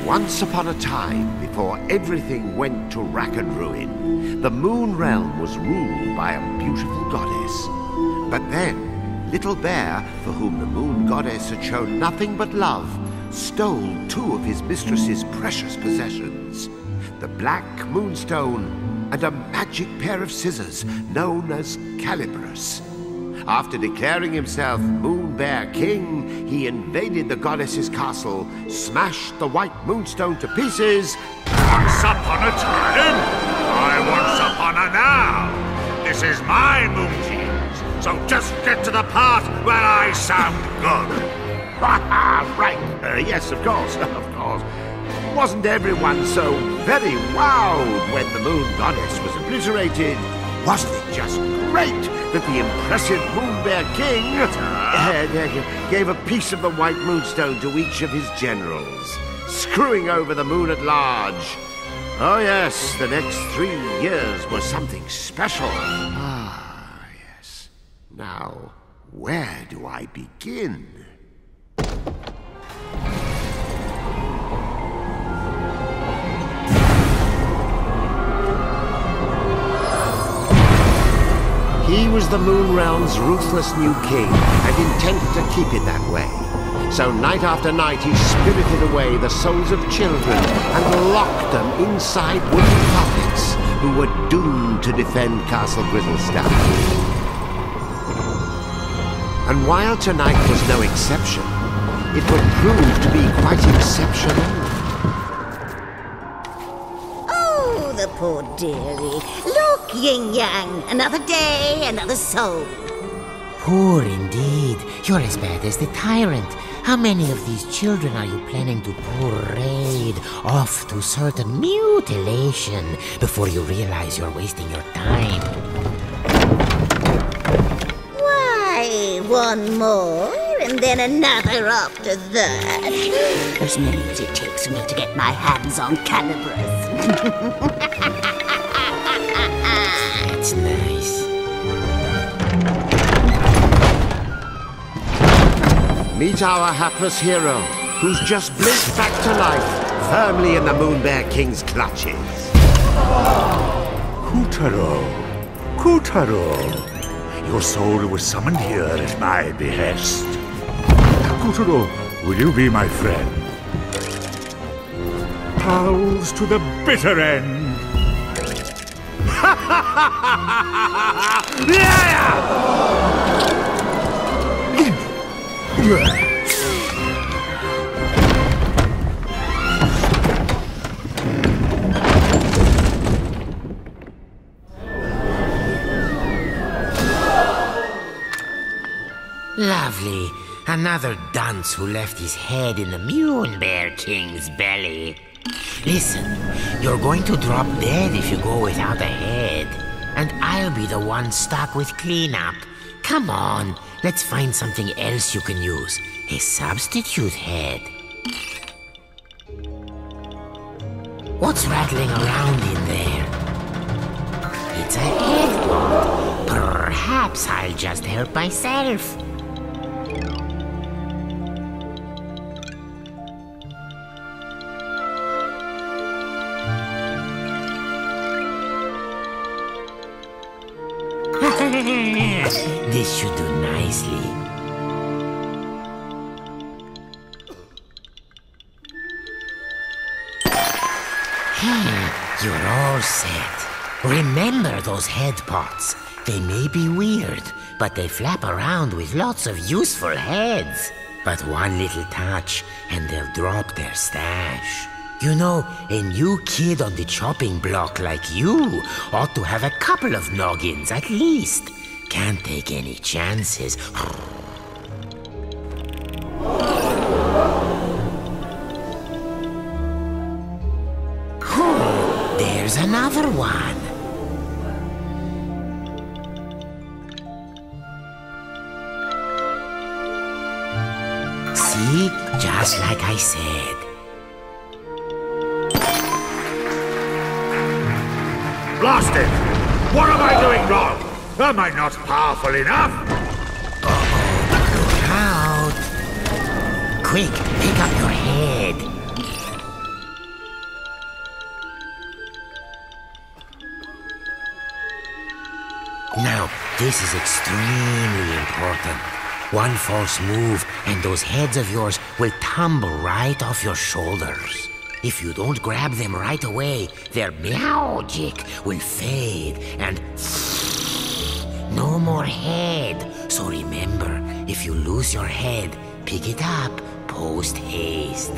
Once upon a time, before everything went to rack and ruin, the Moon Realm was ruled by a beautiful goddess. But then, Little Bear, for whom the Moon Goddess had shown nothing but love, stole two of his mistress's precious possessions, the Black Moonstone and a magic pair of scissors known as Calibris. After declaring himself Moon Bear King, he invaded the goddess's castle, smashed the White Moonstone to pieces. Once upon a time, I once upon a now. This is my Moonkeys, so just get to the part where I sound good. Right, yes, of course, of course. Wasn't everyone so very wowed when the Moon Goddess was obliterated? Wasn't it just great that the impressive Moon Bear King gave a piece of the White Moonstone to each of his generals, screwing over the moon at large? Oh yes, the next 3 years was something special. Ah, yes. Now, where do I begin? He was the Moon Realm's ruthless new king, and intended to keep it that way. So night after night he spirited away the souls of children and locked them inside wooden puppets who were doomed to defend Castle Grizzlestone. And while tonight was no exception, it would prove to be quite exceptional. Oh, the poor dearie. Look, Yin-Yang, another day, another soul. Poor indeed. You're as bad as the tyrant. How many of these children are you planning to parade off to certain mutilation before you realize you're wasting your time? Why, one more, and then another after that. As many as it takes me to get my hands on Calibris. That's nice. Meet our hapless hero, who's just blinked back to life, firmly in the Moon Bear King's clutches. Kutaro, Kutaro. Your soul was summoned here at my behest. Kutaro, will you be my friend? Pals to the bitter end. Lovely. Another dunce who left his head in the Moon Bear King's belly. Listen, you're going to drop dead if you go without a head. And I'll be the one stuck with cleanup. Come on, let's find something else you can use. A substitute head. What's rattling around in there? It's a head pot. Perhaps I'll just help myself. This should do nicely. You're all set. Remember those head pots. They may be weird, but they flap around with lots of useful heads. But one little touch, and they'll drop their stash. You know, a new kid on the chopping block like you ought to have a couple of noggins at least. Can't take any chances. There's another one. See? Just like I said. Blast it! What am I doing wrong? Am I not powerful enough? Look out! Quick, pick up your head. This is extremely important. One false move, and those heads of yours will tumble right off your shoulders. If you don't grab them right away, their magic will fade and no more head. So remember, if you lose your head, pick it up post haste.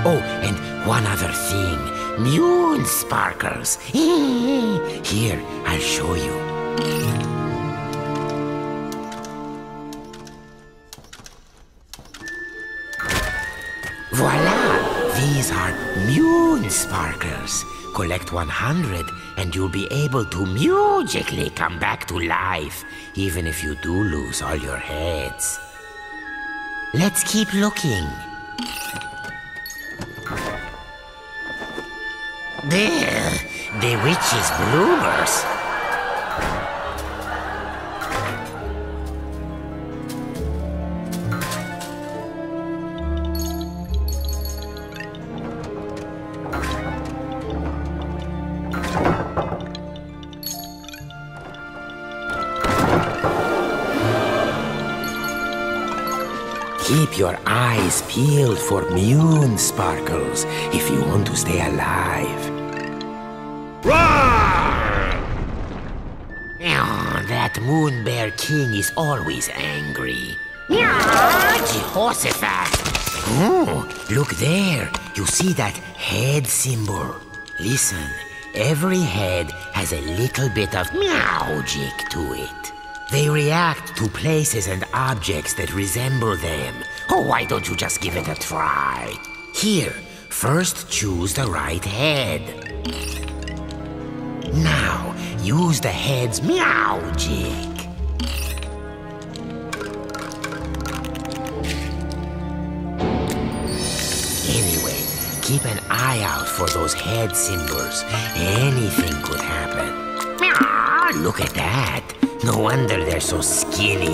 Oh, and one other thing. Moon sparkles. Here, I'll show you. Voila! These are moon sparkles. Collect 100 and you'll be able to magically come back to life, even if you do lose all your heads. Let's keep looking. There, the witch's bloomers. Keep your eyes peeled for moon sparkles if you want to stay alive. Oh, that moon bear king is always angry. Jehoshaphat! Oh, look there. You see that head symbol? Listen, every head has a little bit of magic to it. They react to places and objects that resemble them. Oh, why don't you just give it a try? Here, first choose the right head. Now, use the head's magic. Anyway, keep an eye out for those head symbols. Anything could happen. Look at that. No wonder they're so skinny. Oh,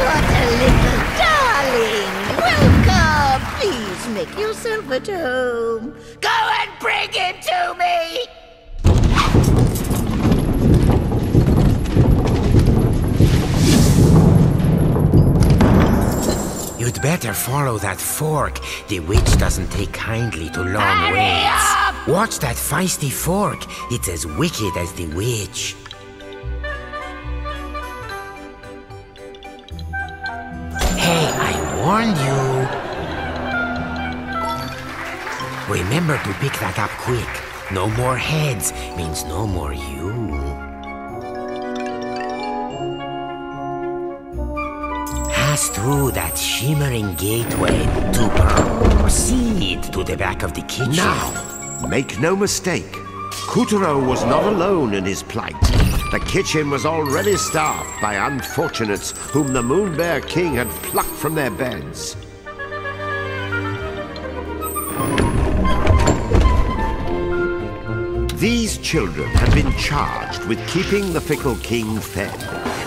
what a little darling! Welcome! Please make yourself at home. Go and bring him to me! You'd better follow that fork. The witch doesn't take kindly to long waits. Watch that feisty fork. It's as wicked as the witch. Hey, I warned you. Remember to pick that up quick. No more heads means no more you. Pass through that shimmering gateway to proceed to the back of the kitchen. Now, make no mistake, Kuturo was not alone in his plight. The kitchen was already staffed by unfortunates whom the Moon Bear King had plucked from their beds. These children had been charged with keeping the fickle king fed,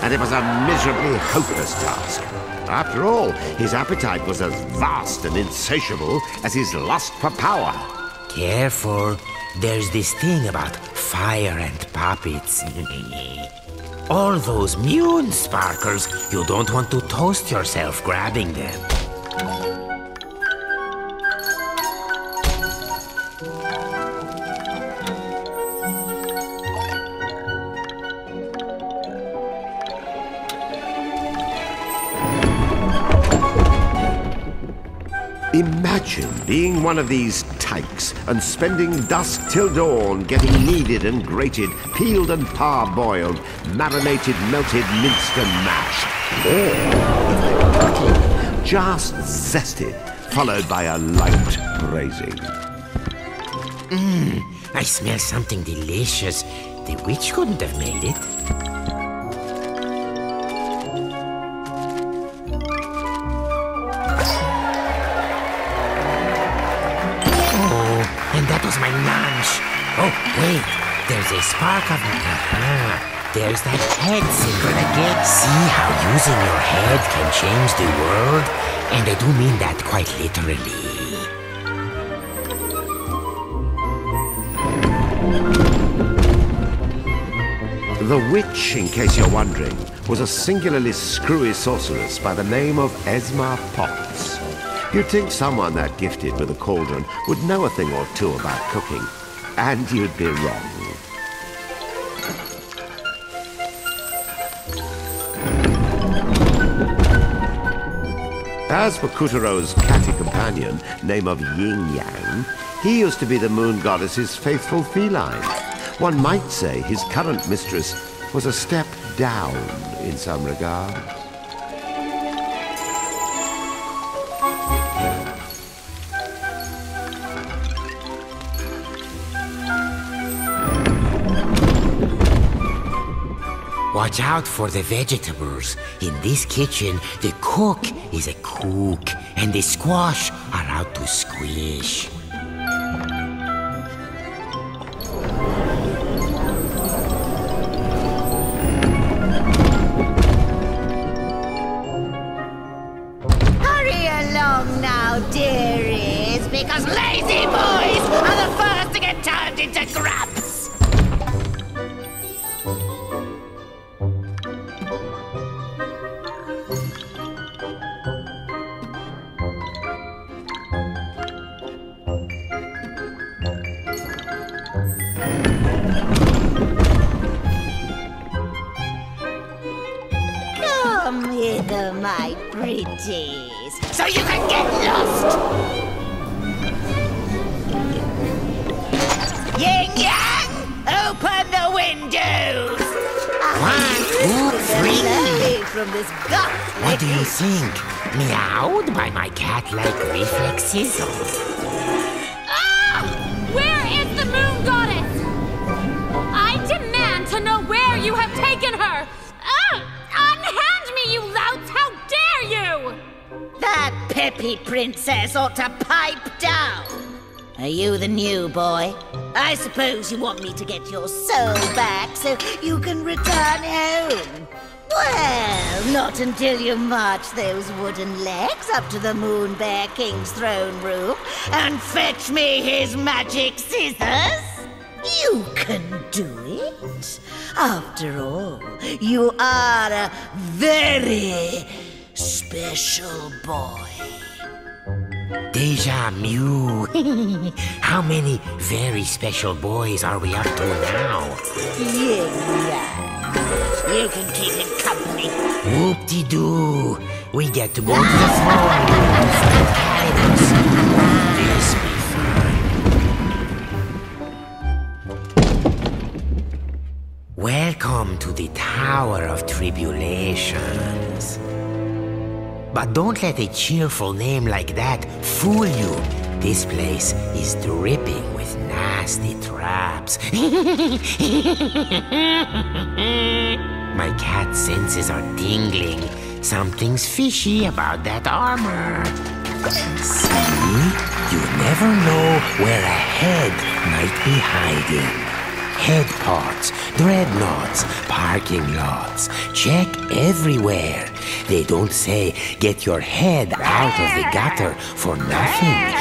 and it was a miserably hopeless task. After all, his appetite was as vast and insatiable as his lust for power. Careful. There's this thing about fire and puppets. All those moon sparkles, you don't want to toast yourself grabbing them. Imagine being one of these tykes and spending dusk till dawn getting kneaded and grated, peeled and parboiled, marinated, melted, minced and mashed. Or, if they were lucky, just zested, followed by a light braising. I smell something delicious. The witch couldn't have made it. And that was my lunch. Oh, wait. There's a spark of... There's that head symbol again. See how using your head can change the world? And I do mean that quite literally. The witch, in case you're wondering, was a singularly screwy sorceress by the name of Esma Potts. You'd think someone that gifted with a cauldron would know a thing or two about cooking, and you'd be wrong. As for Kuturo's catty companion, name of Yin Yang, he used to be the moon goddess's faithful feline. One might say his current mistress was a step down in some regards. Watch out for the vegetables. In this kitchen, the cook is a cook, and the squash are out to squish. Hurry along now, dearies, because lazy boys are the first to get turned into grubs. Come hither, my pretties, so you can get lost! Yin Yang, open the windows! 1, 2, 3. From this gut. What do you think? Meowed by my cat-like reflexes? Ah! Where is the moon goddess? I demand to know where you have taken her! Ah! Unhand me, you louts! How dare you! That peppy princess ought to pipe down. Are you the new boy? I suppose you want me to get your soul back so you can return home. Well, not until you march those wooden legs up to the Moon Bear King's throne room and fetch me his magic scissors. You can do it. After all, you are a very special boy. Deja Mew. How many very special boys are we up to now? Yeah. You can keep him company. Whoop-de-doo. We get to go to the throne room to fight Calibus. Won't this be fun? Welcome to the Tower of Tribulations. But don't let a cheerful name like that fool you. This place is dripping with nasty traps. My cat senses are tingling. Something's fishy about that armor. See? You never know where a head might be hiding. Head pots, dreadnoughts, parking lots. Check everywhere. They don't say, get your head out of the gutter for nothing.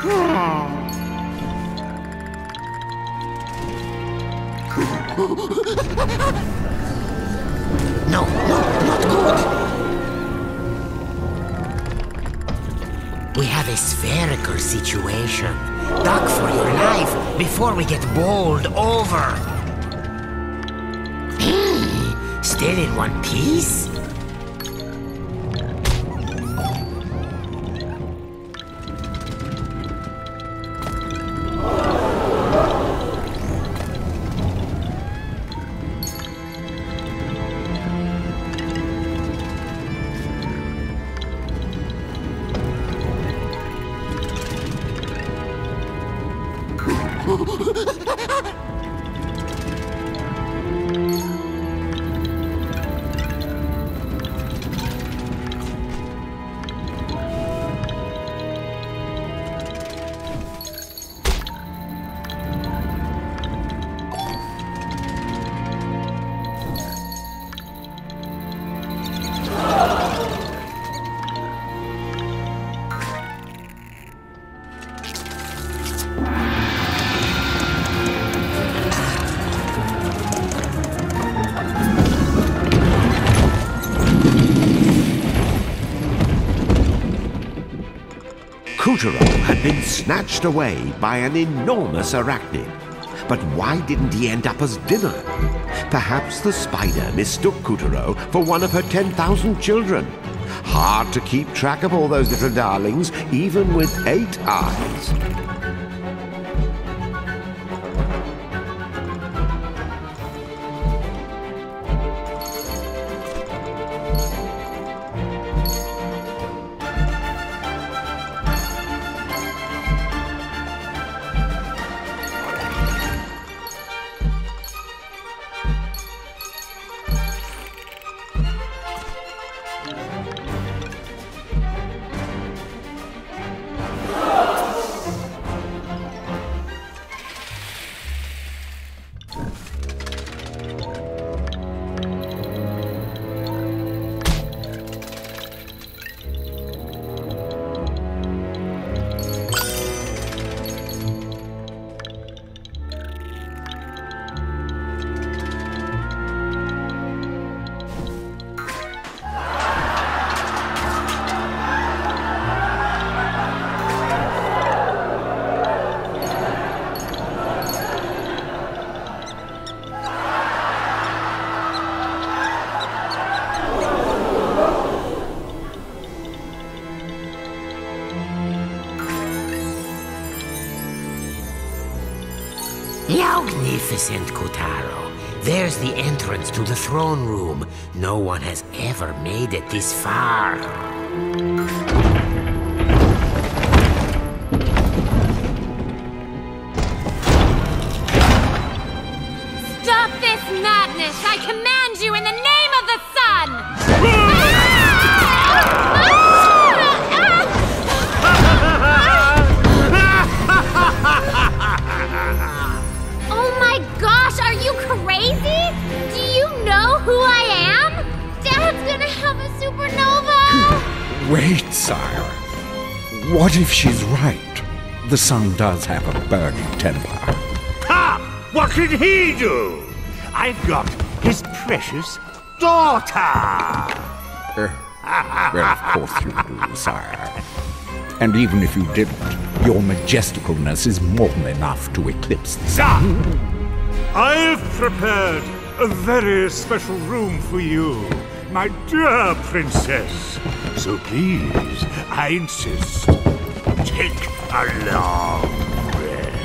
No, not good. We have a spherical situation. Duck for your life before we get bowled over. Still in one piece? Kutaro had been snatched away by an enormous arachnid. But why didn't he end up as dinner? Perhaps the spider mistook Kutaro for one of her 10,000 children. Hard to keep track of all those little darlings, even with 8 eyes. Magnificent, Kutaro. There's the entrance to the throne room. No one has ever made it this far. Stop this madness! I command you in the name of the sun! Oh my gosh, are you crazy? Do you know who I am? Dad's gonna have a supernova! Wait, sire. What if she's right? The sun does have a burning temper. Ha! What can he do? I've got his precious daughter! Well, of course you do, sire. And even if you didn't, your majesticalness is more than enough to eclipse the sun. I've prepared a very special room for you, my dear princess. So please, I insist, take a long rest.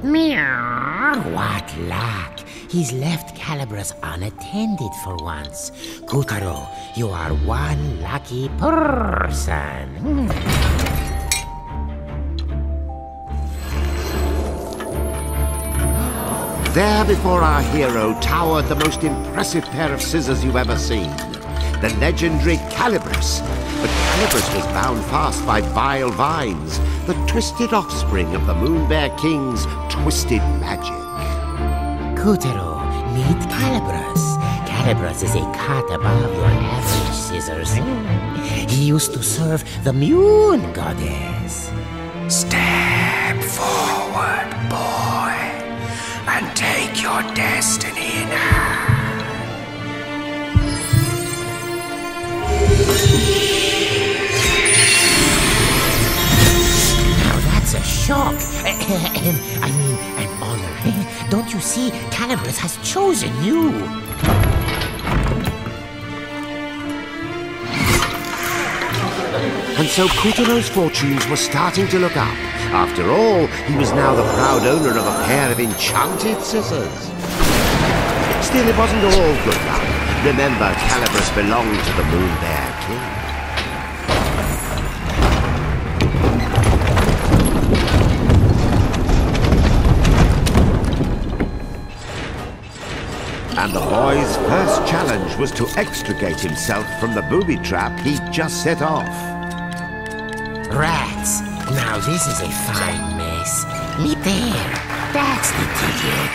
Meow. What luck. He's left Calibras unattended for once. Kutaro, you are one lucky person. There before our hero towered the most impressive pair of scissors you've ever seen. The legendary Calibras. But Calibras was bound fast by vile vines, the twisted offspring of the Moon Bear King's twisted magic. Kutaro, meet Calibras. Calibras is a cut above your average scissors. He He used to serve the moon goddess. Step forward, boy, and take your destiny in hand. Now that's a shock. I mean, an honor. Don't you see? Calibras has chosen you. And so Kutero's fortunes were starting to look up. After all, he was now the proud owner of a pair of enchanted scissors. Still, it wasn't all good luck. Remember, Calibras belonged to the Moon Bear King. And the boy's first challenge was to extricate himself from the booby trap he'd just set off. Rats. Now this is a fine mess. Me there. That's the ticket.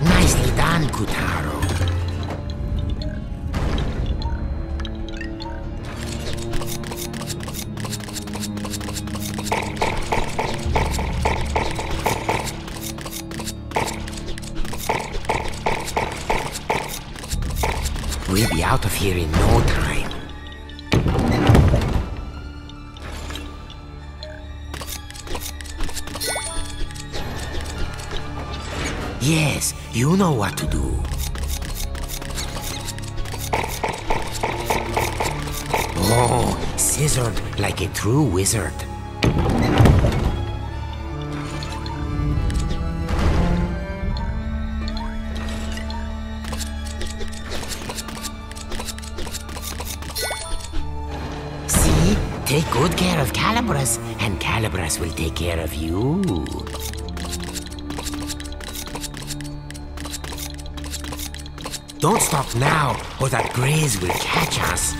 Nicely done, Kutaro. We'll be out of here in no time. Yes, you know what to do. Oh, scissored like a true wizard. See? Take good care of Calibras, and Calibras will take care of you. Don't stop now, or that breeze will catch us.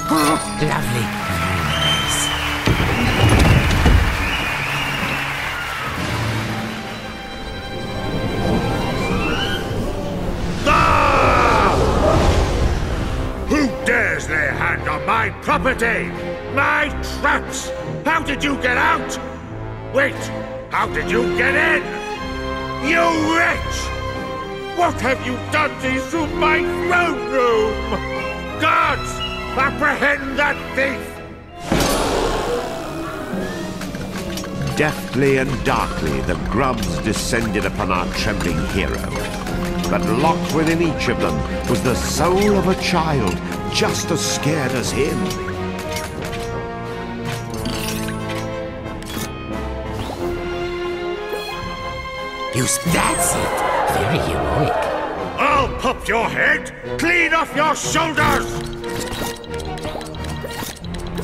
Oh, lovely. Very nice. Ah! Who dares lay a hand on my property? My traps! How did you get out? Wait, how did you get in? You wretch! What have you done to my throne room? Guards, apprehend that thief! Deftly and darkly, the grubs descended upon our trembling hero. But locked within each of them was the soul of a child, just as scared as him. That's it. Very heroic. I'll pop your head clean off your shoulders!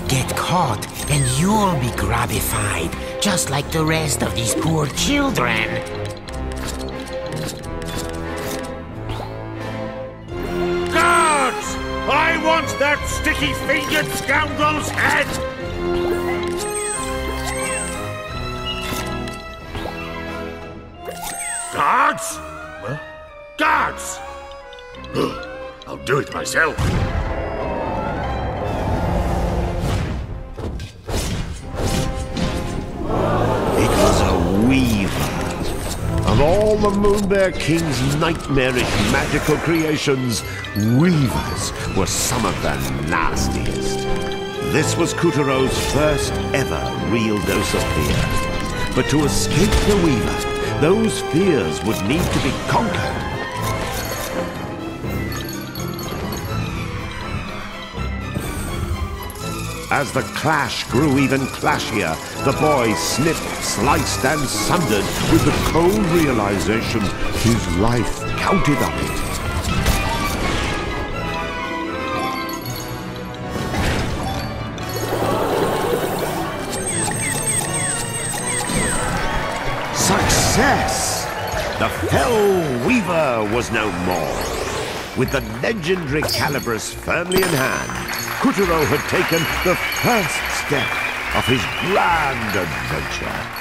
Get caught, and you'll be grabified, just like the rest of these poor children. Guards! I want that sticky-fingered scoundrel's head! Guards? Huh? Guards! I'll do it myself. It was a weaver. Of all the Moonbear King's nightmarish magical creations, weavers were some of the nastiest. This was Kutero's first ever real dose of fear. But to escape the weaver, those fears would need to be conquered. As the clash grew even clashier, the boy snipped, sliced, and sundered with the cold realization his life counted on it. Yes! The Fell Weaver was no more. With the legendary Calibris firmly in hand, Kuturo had taken the first step of his grand adventure.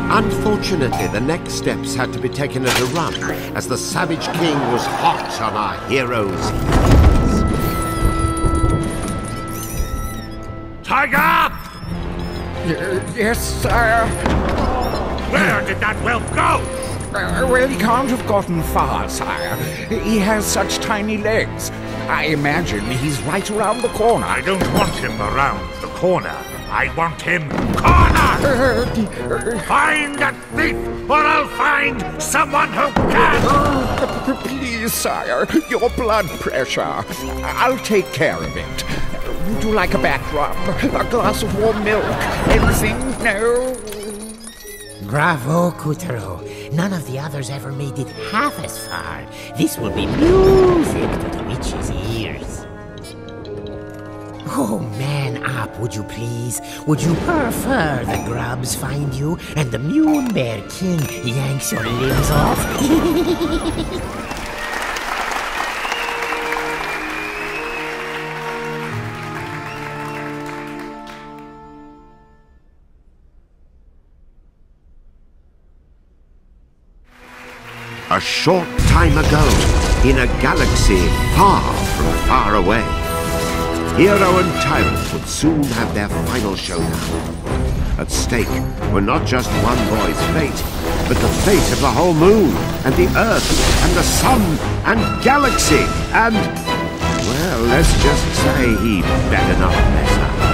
Unfortunately, the next steps had to be taken at a run, as the Savage King was hot on our heroes' heels. Tiger! Yes, sire. Where did that whelp go? Well, he can't have gotten far, sire. He has such tiny legs. I imagine he's right around the corner. I don't want him around the corner. I want him cornered! Find that thief, or I'll find someone who can! Please, sire, your blood pressure. I'll take care of it. Would you like a back rub? A glass of warm milk? Anything? No? Bravo, Kuturo. None of the others ever made it half as far. This will be music to the witch's ears. Oh, man up, would you please? Would you prefer the grubs find you and the Mune Bear King yanks your limbs off? A short time ago, in a galaxy far from far away, hero and tyrant would soon have their final showdown. At stake were not just one boy's fate, but the fate of the whole moon, and the Earth, and the sun, and galaxy, and... well, let's just say he better not mess up.